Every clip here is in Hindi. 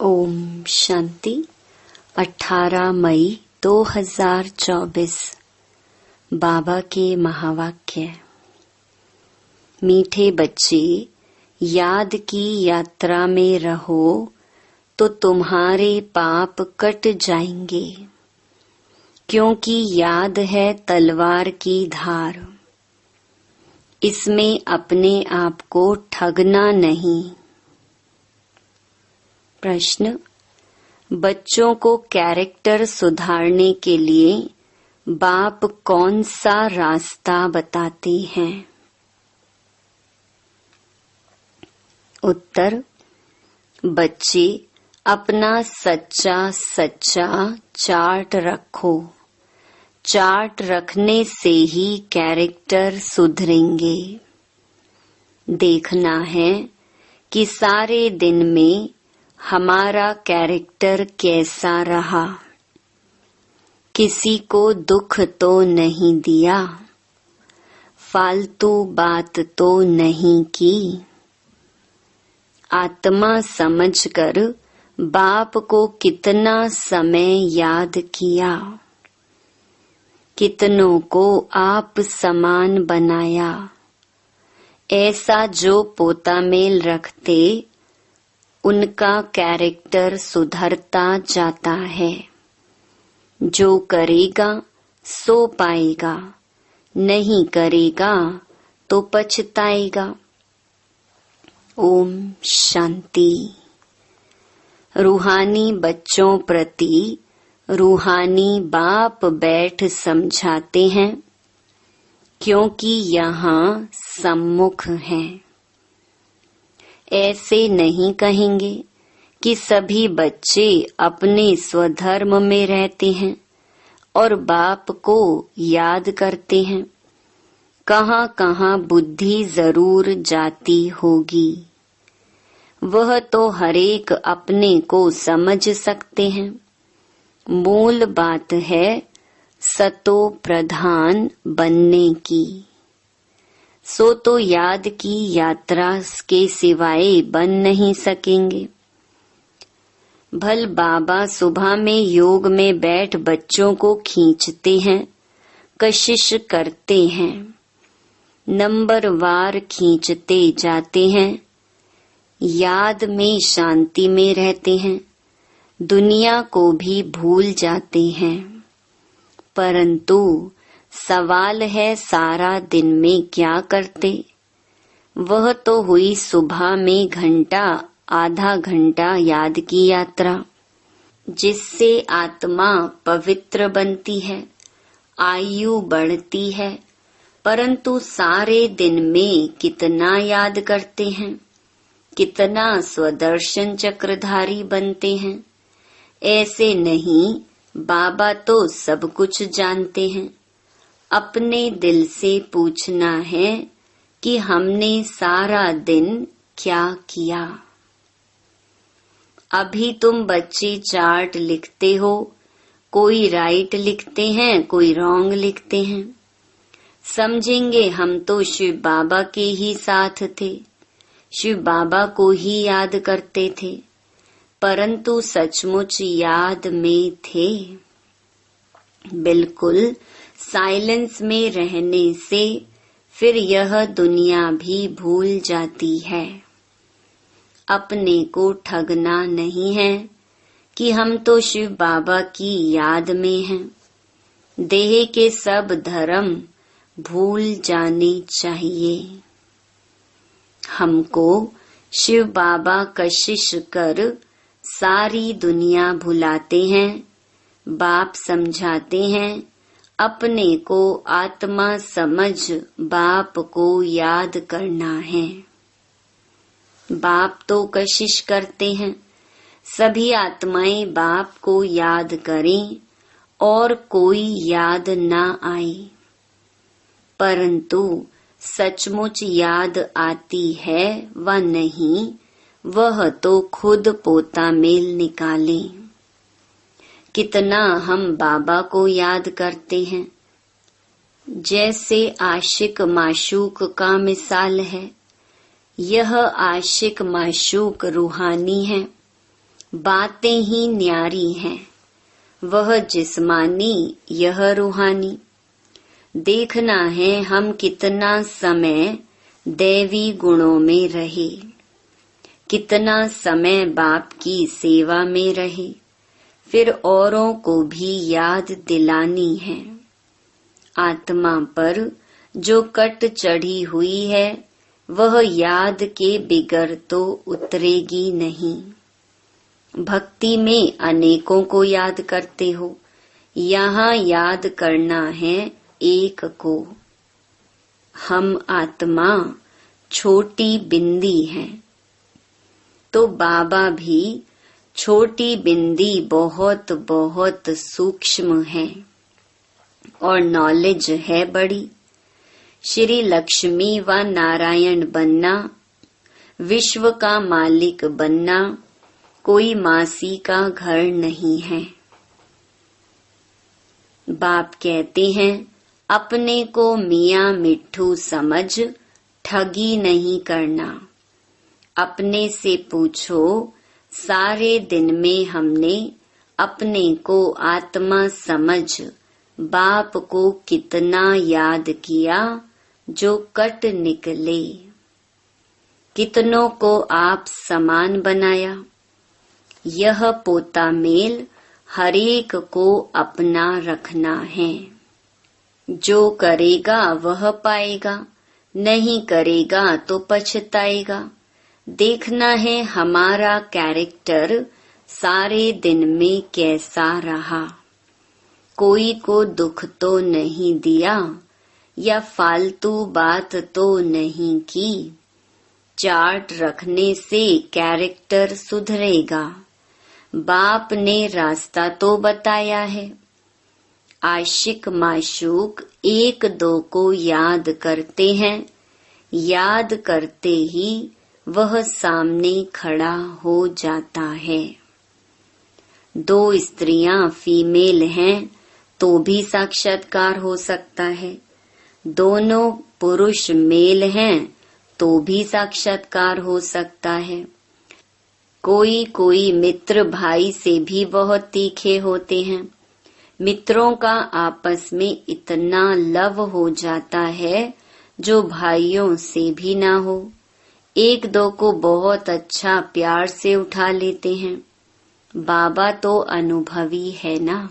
ओम शांति। 18 मई 2024 बाबा के महावाक्य। मीठे बच्चे, याद की यात्रा में रहो तो तुम्हारे पाप कट जाएंगे, क्योंकि याद है तलवार की धार। इसमें अपने आप को ठगना नहीं। प्रश्न: बच्चों को कैरेक्टर सुधारने के लिए बाप कौन सा रास्ता बताते हैं? उत्तर: बच्चे अपना सच्चा चार्ट रखो। चार्ट रखने से ही कैरेक्टर सुधरेंगे। देखना है कि सारे दिन में हमारा कैरेक्टर कैसा रहा। किसी को दुख तो नहीं दिया, फालतू बात तो नहीं की। आत्मा समझकर बाप को कितना समय याद किया, कितनों को आप समान बनाया। ऐसा जो पोता मेल रखते, उनका कैरेक्टर सुधरता जाता है। जो करेगा सो पाएगा, नहीं करेगा तो पछताएगा। ओम शांति। रूहानी बच्चों प्रति रूहानी बाप बैठ समझाते हैं, क्योंकि यहाँ सम्मुख हैं। ऐसे नहीं कहेंगे कि सभी बच्चे अपने स्वधर्म में रहते हैं और बाप को याद करते हैं। कहाँ कहाँ बुद्धि जरूर जाती होगी, वह तो हरेक अपने को समझ सकते हैं। मूल बात है सतो प्रधान बनने की। सो तो याद की यात्रा के सिवाय बन नहीं सकेंगे। भल बाबा सुबह में योग में बैठ बच्चों को खींचते हैं, कशिश करते हैं, नंबरवार खींचते जाते हैं। याद में शांति में रहते हैं, दुनिया को भी भूल जाते हैं। परंतु सवाल है सारा दिन में क्या करते? वह तो हुई सुबह में घंटा आधा घंटा याद की यात्रा, जिससे आत्मा पवित्र बनती है, आयु बढ़ती है। परंतु सारे दिन में कितना याद करते हैं, कितना स्वदर्शन चक्रधारी बनते हैं? ऐसे नहीं, बाबा तो सब कुछ जानते हैं। अपने दिल से पूछना है कि हमने सारा दिन क्या किया। अभी तुम बच्चे चार्ट लिखते हो, कोई राइट लिखते हैं, कोई रॉन्ग लिखते हैं। समझेंगे हम तो शिव बाबा के ही साथ थे, शिव बाबा को ही याद करते थे, परंतु सचमुच याद में थे? बिल्कुल साइलेंस में रहने से फिर यह दुनिया भी भूल जाती है। अपने को ठगना नहीं है कि हम तो शिव बाबा की याद में हैं। देह के सब धर्म भूल जाने चाहिए। हमको शिव बाबा कशिश कर सारी दुनिया भुलाते हैं। बाप समझाते हैं, अपने को आत्मा समझ बाप को याद करना है। बाप तो कशिश करते हैं सभी आत्माएं बाप को याद करें और कोई याद ना आए, परंतु सचमुच याद आती है व नहीं, वह तो खुद पोता मेल निकालें। कितना हम बाबा को याद करते हैं। जैसे आशिक माशूक का मिसाल है। यह आशिक माशूक रूहानी है, बातें ही न्यारी हैं, वह जिस्मानी यह रूहानी। देखना है हम कितना समय दैवी गुणों में रहे, कितना समय बाप की सेवा में रहे, फिर औरों को भी याद दिलानी है। आत्मा पर जो कट चढ़ी हुई है वह याद के बिगर तो उतरेगी नहीं। भक्ति में अनेकों को याद करते हो, यहाँ याद करना है एक को। हम आत्मा छोटी बिंदी है, तो बाबा भी छोटी बिंदी बहुत बहुत सूक्ष्म है और नॉलेज है बड़ी। श्री लक्ष्मी व नारायण बनना, विश्व का मालिक बनना कोई मासी का घर नहीं है। बाप कहते हैं अपने को मियाँ मिट्ठू समझ ठगी नहीं करना। अपने से पूछो सारे दिन में हमने अपने को आत्मा समझ बाप को कितना याद किया जो कट निकले। कितनों को आप समान बनाया। यह पोता मेल हरेक को अपना रखना है। जो करेगा वह पाएगा, नहीं करेगा तो पछताएगा। देखना है हमारा कैरेक्टर सारे दिन में कैसा रहा। कोई को दुख तो नहीं दिया या फालतू बात तो नहीं की। चार्ट रखने से कैरेक्टर सुधरेगा। बाप ने रास्ता तो बताया है। आशिक माशूक एक दो को याद करते हैं, याद करते ही वह सामने खड़ा हो जाता है। दो स्त्रियां फीमेल हैं तो भी साक्षात्कार हो सकता है। दोनों पुरुष मेल हैं तो भी साक्षात्कार हो सकता है। कोई कोई मित्र भाई से भी बहुत तीखे होते हैं। मित्रों का आपस में इतना लव हो जाता है जो भाइयों से भी ना हो। एक दो को बहुत अच्छा प्यार से उठा लेते हैं। बाबा तो अनुभवी है ना।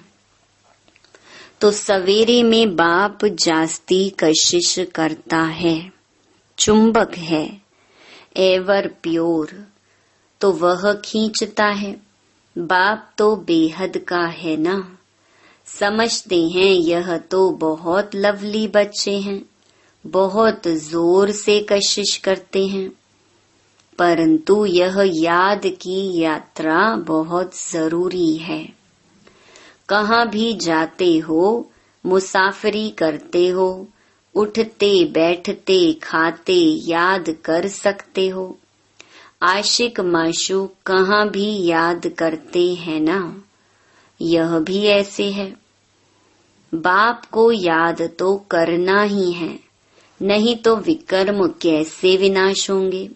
तो सवेरे में बाप जास्ती कशिश करता है। चुंबक है एवर प्योर, तो वह खींचता है। बाप तो बेहद का है ना। समझते हैं यह तो बहुत लवली बच्चे हैं, बहुत जोर से कशिश करते हैं, परंतु यह याद की यात्रा बहुत जरूरी है। कहाँ भी जाते हो, मुसाफरी करते हो, उठते बैठते खाते याद कर सकते हो। आशिक माशूक कहाँ भी याद करते हैं ना। यह भी ऐसे है। बाप को याद तो करना ही है, नहीं तो विकर्म कैसे विनाश होंगे।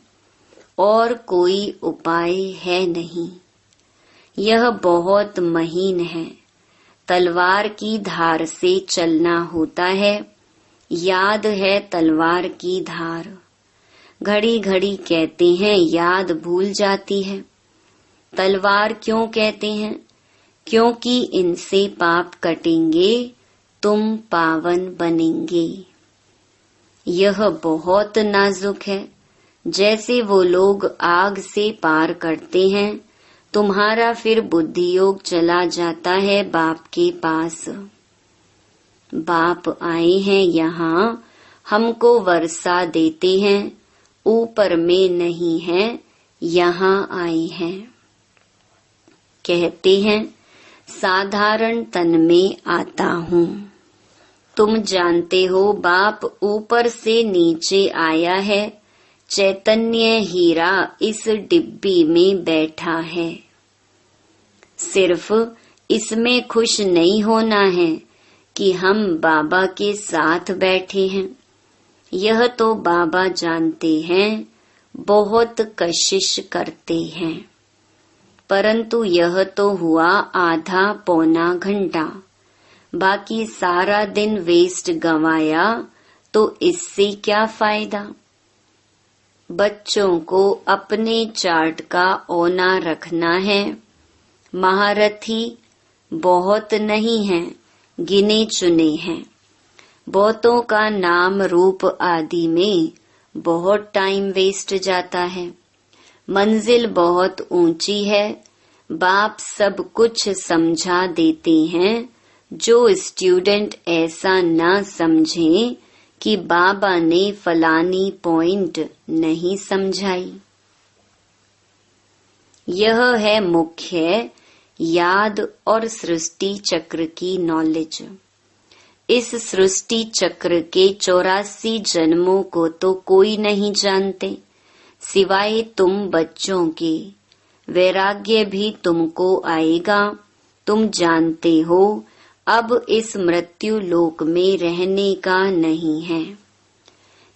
और कोई उपाय है नहीं। यह बहुत महीन है। तलवार की धार से चलना होता है। याद है तलवार की धार। घड़ी घड़ी कहते हैं याद भूल जाती है। तलवार क्यों कहते हैं? क्योंकि इनसे पाप कटेंगे, तुम पावन बनेंगे। यह बहुत नाजुक है। जैसे वो लोग आग से पार करते हैं, तुम्हारा फिर बुद्धि योग चला जाता है बाप के पास। बाप आए हैं यहाँ, हमको वर्षा देते हैं, ऊपर में नहीं है, यहाँ आए हैं। कहते हैं साधारण तन में आता हूँ। तुम जानते हो बाप ऊपर से नीचे आया है। चैतन्य हीरा इस डिब्बी में बैठा है। सिर्फ इसमें खुश नहीं होना है कि हम बाबा के साथ बैठे हैं। यह तो बाबा जानते हैं, बहुत कशिश करते हैं, परंतु यह तो हुआ आधा पौना घंटा, बाकी सारा दिन वेस्ट गंवाया तो इससे क्या फायदा। बच्चों को अपने चार्ट का औना रखना है। महारथी बहुत नहीं हैं, गिने चुने हैं। बहुतों का नाम रूप आदि में बहुत टाइम वेस्ट जाता है। मंजिल बहुत ऊंची है। बाप सब कुछ समझा देते हैं। जो स्टूडेंट ऐसा ना समझे कि बाबा ने फलानी पॉइंट नहीं समझाई। यह है मुख्य याद और सृष्टि चक्र की नॉलेज। इस सृष्टि चक्र के 84 जन्मों को तो कोई नहीं जानते सिवाय तुम बच्चों के। वैराग्य भी तुमको आएगा। तुम जानते हो अब इस मृत्यु लोक में रहने का नहीं है।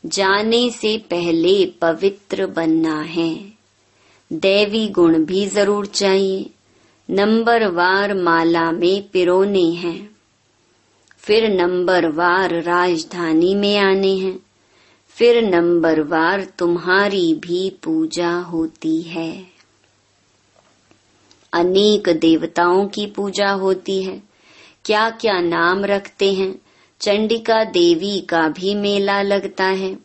जाने से पहले पवित्र बनना है। दैवी गुण भी जरूर चाहिए। नंबरवार माला में पिरोने हैं। फिर नंबरवार राजधानी में आने हैं। फिर नंबरवार तुम्हारी भी पूजा होती है। अनेक देवताओं की पूजा होती है। क्या क्या नाम रखते हैं। चंडिका देवी का भी मेला लगता है।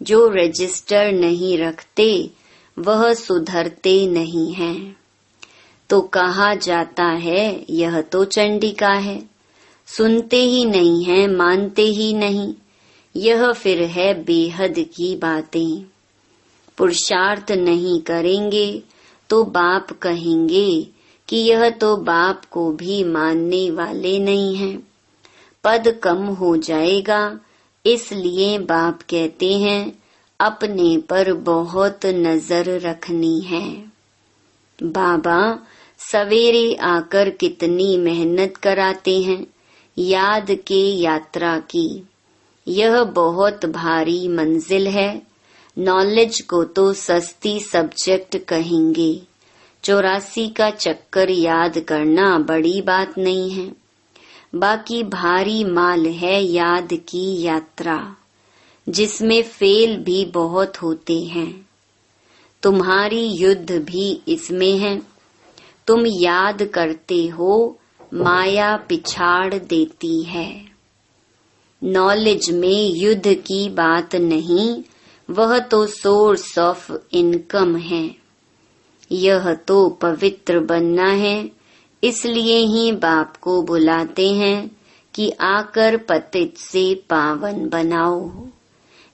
जो रजिस्टर नहीं रखते वह सुधरते नहीं हैं। तो कहा जाता है यह तो चंडिका है। सुनते ही नहीं है, मानते ही नहीं। यह फिर है बेहद की बातें। पुरुषार्थ नहीं करेंगे तो बाप कहेंगे कि यह तो बाप को भी मानने वाले नहीं हैं। पद कम हो जाएगा, इसलिए बाप कहते हैं अपने पर बहुत नजर रखनी है। बाबा सवेरे आकर कितनी मेहनत कराते हैं याद के यात्रा की। यह बहुत भारी मंजिल है। नॉलेज को तो सस्ती सब्जेक्ट कहेंगे। 84 का चक्कर याद करना बड़ी बात नहीं है। बाकी भारी माल है याद की यात्रा, जिसमें फेल भी बहुत होते हैं। तुम्हारी युद्ध भी इसमें है। तुम याद करते हो, माया पिछाड़ देती है। नॉलेज में युद्ध की बात नहीं, वह तो सोर्स ऑफ इनकम है। यह तो पवित्र बनना है। इसलिए ही बाप को बुलाते हैं कि आकर पतित से पावन बनाओ।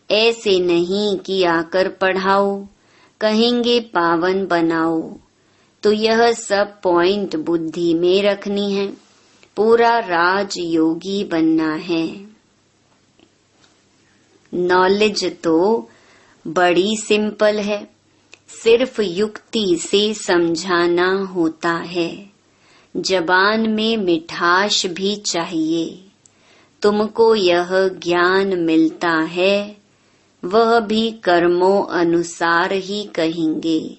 ऐसे नहीं कि आकर पढ़ाओ, कहेंगे पावन बनाओ। तो यह सब पॉइंट बुद्धि में रखनी है। पूरा राज योगी बनना है। नॉलेज तो बड़ी सिंपल है। सिर्फ युक्ति से समझाना होता है। जबान में मिठास भी चाहिए। तुमको यह ज्ञान मिलता है, वह भी कर्मों अनुसार ही कहेंगे।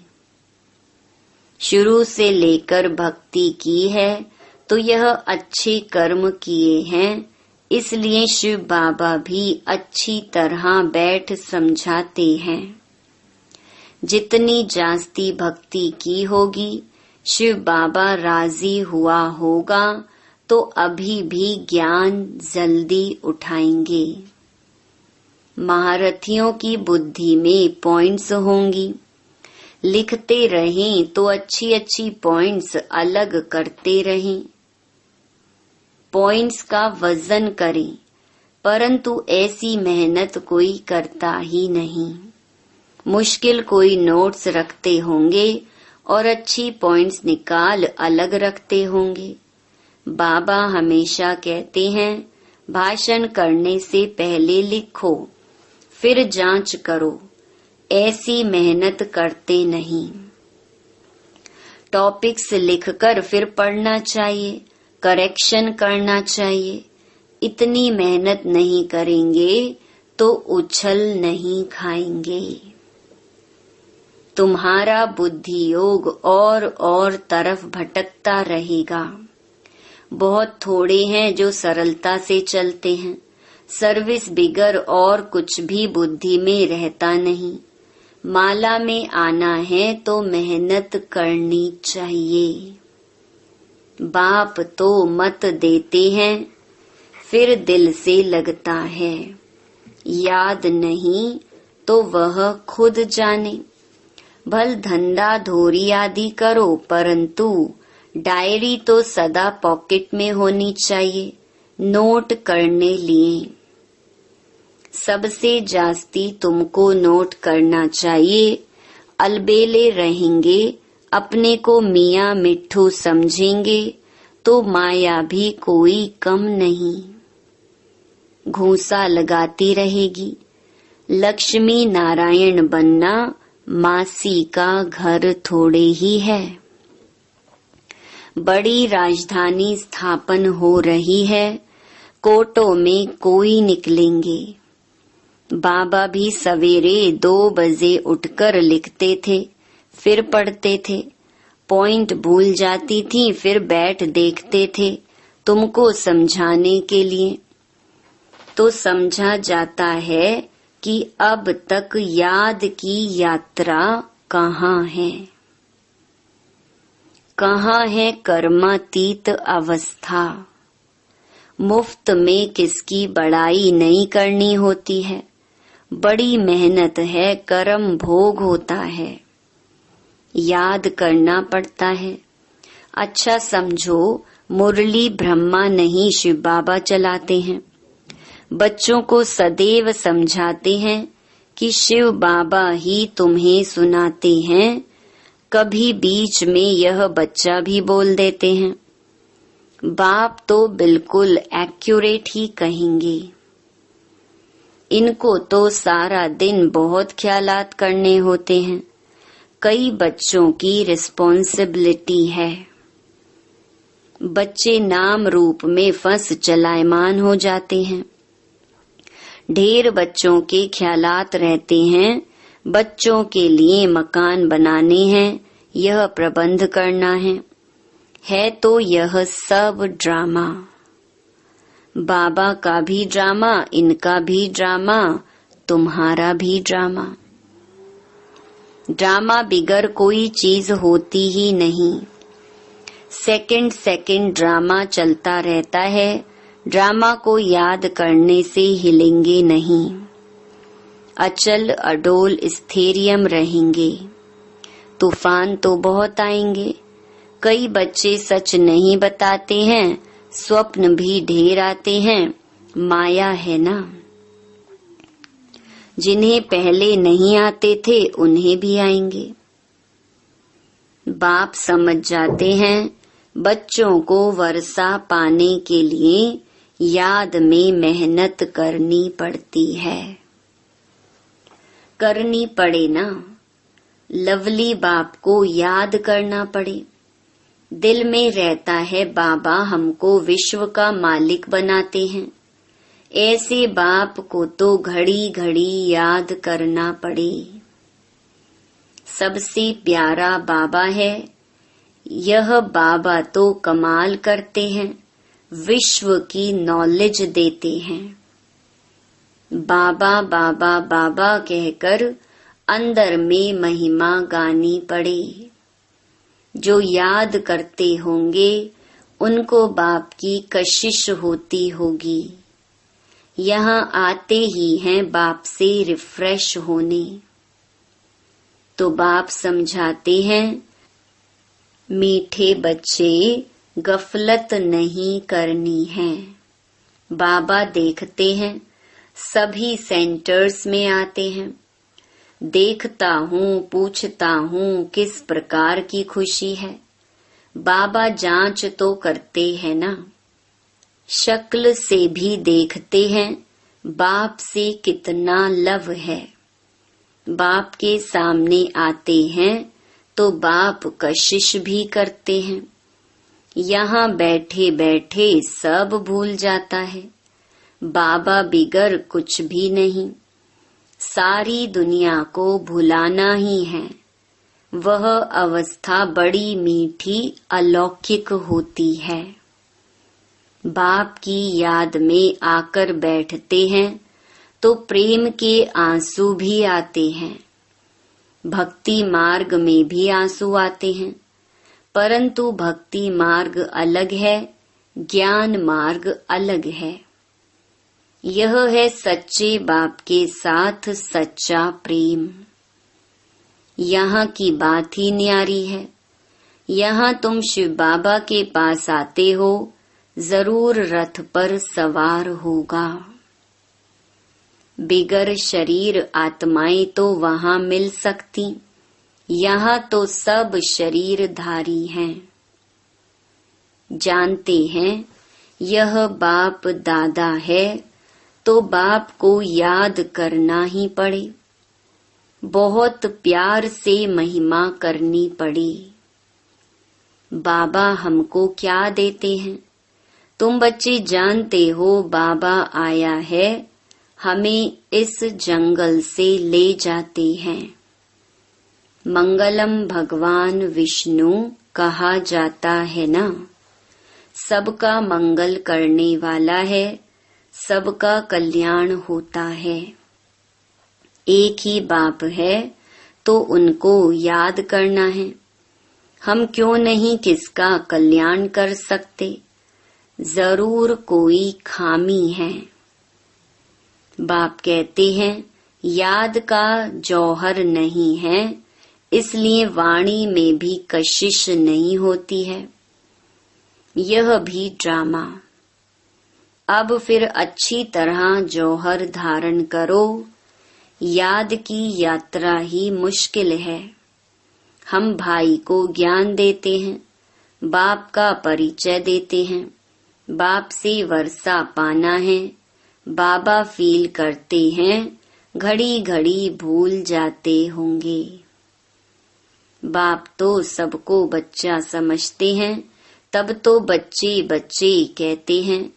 शुरू से लेकर भक्ति की है तो यह अच्छे कर्म किए हैं। इसलिए शिव बाबा भी अच्छी तरह बैठ समझाते हैं। जितनी जास्ती भक्ति की होगी, शिव बाबा राजी हुआ होगा तो अभी भी ज्ञान जल्दी उठाएंगे। महारथियों की बुद्धि में पॉइंट्स होंगी। लिखते रहें तो अच्छी अच्छी पॉइंट्स अलग करते रहें। पॉइंट्स का वजन करें, परंतु ऐसी मेहनत कोई करता ही नहीं। मुश्किल कोई नोट्स रखते होंगे और अच्छी पॉइंट्स निकाल अलग रखते होंगे। बाबा हमेशा कहते हैं भाषण करने से पहले लिखो, फिर जांच करो। ऐसी मेहनत करते नहीं। टॉपिक्स लिखकर फिर पढ़ना चाहिए, करेक्शन करना चाहिए। इतनी मेहनत नहीं करेंगे तो उछल नहीं खाएंगे। तुम्हारा बुद्धि योग और तरफ भटकता रहेगा। बहुत थोड़े हैं जो सरलता से चलते हैं। सर्विस बिगर और कुछ भी बुद्धि में रहता नहीं। माला में आना है तो मेहनत करनी चाहिए। बाप तो मत देते हैं, फिर दिल से लगता है। याद नहीं तो वह खुद जाने। भल धंधा धोरी आदि करो, परंतु डायरी तो सदा पॉकेट में होनी चाहिए, नोट करने लिए। सबसे जास्ती तुमको नोट करना चाहिए। अलबेले रहेंगे, अपने को मियाँ मिट्ठू समझेंगे तो माया भी कोई कम नहीं। घूसा लगाती रहेगी। लक्ष्मी नारायण बनना मासी का घर थोड़े ही है। बड़ी राजधानी स्थापन हो रही है, कोटों में कोई निकलेंगे। बाबा भी सवेरे 2 बजे उठकर लिखते थे, फिर पढ़ते थे। पॉइंट भूल जाती थी, फिर बैठ देखते थे तुमको समझाने के लिए। तो समझा जाता है कि अब तक याद की यात्रा कहाँ है। कहाँ है कर्मातीत अवस्था। मुफ्त में किसकी बड़ाई नहीं करनी होती है। बड़ी मेहनत है, कर्म भोग होता है, याद करना पड़ता है। अच्छा समझो, मुरली ब्रह्मा नहीं शिव बाबा चलाते हैं। बच्चों को सदैव समझाते हैं कि शिव बाबा ही तुम्हें सुनाते हैं। कभी बीच में यह बच्चा भी बोल देते हैं। बाप तो बिल्कुल एक्यूरेट ही कहेंगे। इनको तो सारा दिन बहुत ख्यालात करने होते हैं। कई बच्चों की रिस्पॉन्सिबिलिटी है। बच्चे नाम रूप में फंस चलायमान हो जाते हैं। ढेर बच्चों के ख्यालात रहते हैं। बच्चों के लिए मकान बनाने हैं, यह प्रबंध करना है तो यह सब ड्रामा। बाबा का भी ड्रामा, इनका भी ड्रामा, तुम्हारा भी ड्रामा। ड्रामा बिगर कोई चीज होती ही नहीं। सेकंड ड्रामा चलता रहता है। ड्रामा को याद करने से हिलेंगे नहीं। अचल अडोल स्थैर्यम रहेंगे। तूफान तो बहुत आएंगे। कई बच्चे सच नहीं बताते हैं, स्वप्न भी ढेर आते हैं। माया है ना। जिन्हें पहले नहीं आते थे उन्हें भी आएंगे। बाप समझ जाते हैं बच्चों को वर्षा पाने के लिए याद में मेहनत करनी पड़ती है। करनी पड़े ना। लवली बाप को याद करना पड़े। दिल में रहता है बाबा हमको विश्व का मालिक बनाते हैं। ऐसे बाप को तो घड़ी घड़ी याद करना पड़े। सबसे प्यारा बाबा है। यह बाबा तो कमाल करते हैं, विश्व की नॉलेज देते हैं। बाबा बाबा बाबा कहकर अंदर में महिमा गानी पड़े। जो याद करते होंगे उनको बाप की कशिश होती होगी। यहाँ आते ही हैं बाप से रिफ्रेश होने। तो बाप समझाते हैं मीठे बच्चे गफलत नहीं करनी है। बाबा देखते हैं सभी सेंटर्स में आते हैं। देखता हूँ, पूछता हूँ किस प्रकार की खुशी है। बाबा जांच तो करते हैं ना। शक्ल से भी देखते हैं बाप से कितना लव है। बाप के सामने आते हैं तो बाप कशिश भी करते हैं। यहाँ बैठे बैठे सब भूल जाता है। बाबा बिगर कुछ भी नहीं। सारी दुनिया को भुलाना ही है। वह अवस्था बड़ी मीठी अलौकिक होती है। बाप की याद में आकर बैठते हैं तो प्रेम के आंसू भी आते हैं। भक्ति मार्ग में भी आंसू आते हैं, परंतु भक्ति मार्ग अलग है, ज्ञान मार्ग अलग है। यह है सच्चे बाप के साथ सच्चा प्रेम। यहाँ की बात ही न्यारी है। यहाँ तुम शिव बाबा के पास आते हो, जरूर रथ पर सवार होगा। बिगर शरीर आत्माएं तो वहाँ मिल सकती, यहाँ तो सब शरीरधारी हैं। जानते हैं यह बाप दादा है, तो बाप को याद करना ही पड़े। बहुत प्यार से महिमा करनी पड़ी। बाबा हमको क्या देते हैं? तुम बच्चे जानते हो बाबा आया है, हमें इस जंगल से ले जाते हैं। मंगलम भगवान विष्णु कहा जाता है ना, सबका मंगल करने वाला है, सबका कल्याण होता है। एक ही बाप है तो उनको याद करना है। हम क्यों नहीं किसका कल्याण कर सकते? जरूर कोई खामी है। बाप कहते हैं याद का जौहर नहीं है, इसलिए वाणी में भी कशिश नहीं होती है। यह भी ड्रामा। अब फिर अच्छी तरह जौहर धारण करो। याद की यात्रा ही मुश्किल है। हम भाई को ज्ञान देते हैं, बाप का परिचय देते हैं, बाप से वर्षा पाना है। बाबा फील करते हैं घड़ी घड़ी भूल जाते होंगे। बाप तो सबको बच्चा समझते हैं, तब तो बच्चे बच्चे कहते हैं।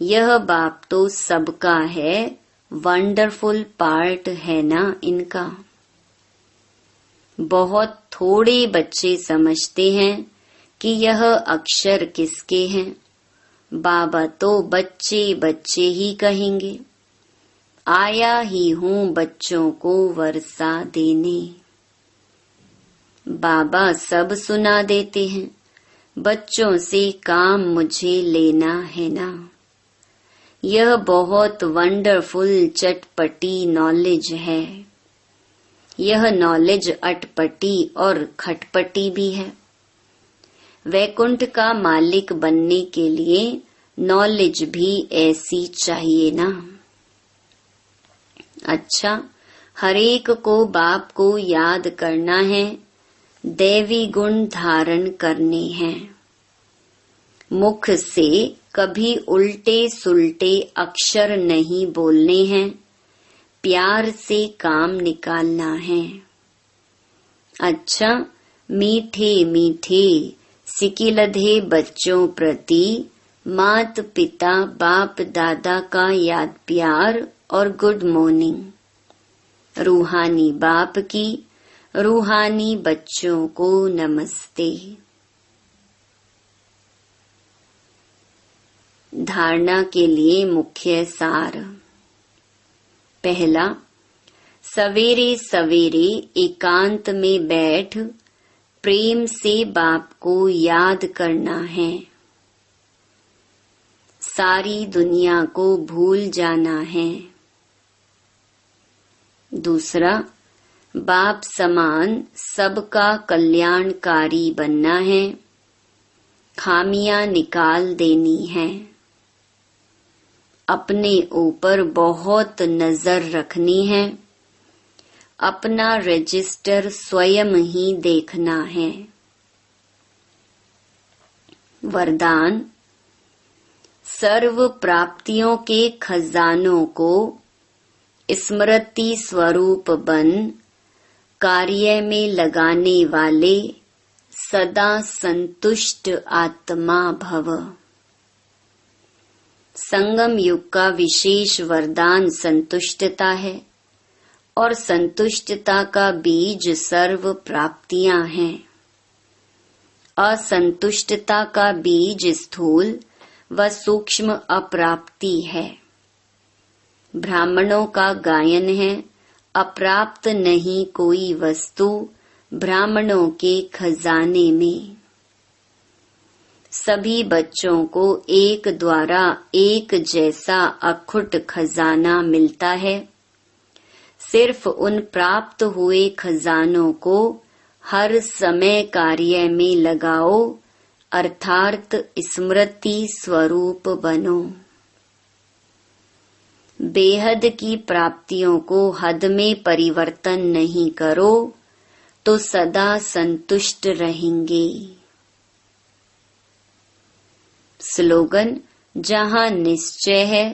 यह बाप तो सबका है, वंडरफुल पार्ट है ना इनका। बहुत थोड़े बच्चे समझते हैं कि यह अक्षर किसके हैं। बाबा तो बच्चे बच्चे ही कहेंगे। आया ही हूँ बच्चों को वर्षा देने। बाबा सब सुना देते हैं, बच्चों से काम मुझे लेना है ना। यह बहुत वंडरफुल चटपटी नॉलेज है। यह नॉलेज अटपटी और खटपटी भी है। वैकुंठ का मालिक बनने के लिए नॉलेज भी ऐसी चाहिए ना। अच्छा, हरेक को बाप को याद करना है, दैवी गुण धारण करने हैं। मुख से कभी उल्टे सुलटे अक्षर नहीं बोलने हैं, प्यार से काम निकालना है। अच्छा, मीठे मीठे सिकिलधे बच्चों प्रति मात पिता बाप दादा का याद प्यार और गुड मॉर्निंग। रूहानी बाप की, रूहानी बच्चों को नमस्ते। धारणा के लिए मुख्य सार। पहला, सवेरे सवेरे एकांत में बैठ प्रेम से बाप को याद करना है। सारी दुनिया को भूल जाना है। दूसरा, बाप समान सबका कल्याणकारी बनना है, खामियां निकाल देनी है। अपने ऊपर बहुत नजर रखनी है, अपना रजिस्टर स्वयं ही देखना है। वरदान, सर्व प्राप्तियों के खजानों को स्मृति स्वरूप बन कार्य में लगाने वाले सदा संतुष्ट आत्मा भव। संगम युग का विशेष वरदान संतुष्टता है और संतुष्टता का बीज सर्व प्राप्तियां हैं। असंतुष्टता का बीज स्थूल व सूक्ष्म अप्राप्ति है। ब्राह्मणों का गायन है, अप्राप्त नहीं कोई वस्तु ब्राह्मणों के खजाने में। सभी बच्चों को एक द्वारा एक जैसा अखुट खजाना मिलता है। सिर्फ उन प्राप्त हुए खजानों को हर समय कार्य में लगाओ, अर्थात स्मृति स्वरूप बनो। बेहद की प्राप्तियों को हद में परिवर्तन नहीं करो तो सदा संतुष्ट रहेंगे। स्लोगन: जहाँ निश्चय है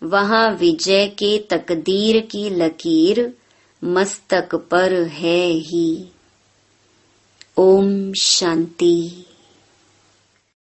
वहाँ विजय के तकदीर की लकीर मस्तक पर है ही। ओम शांति।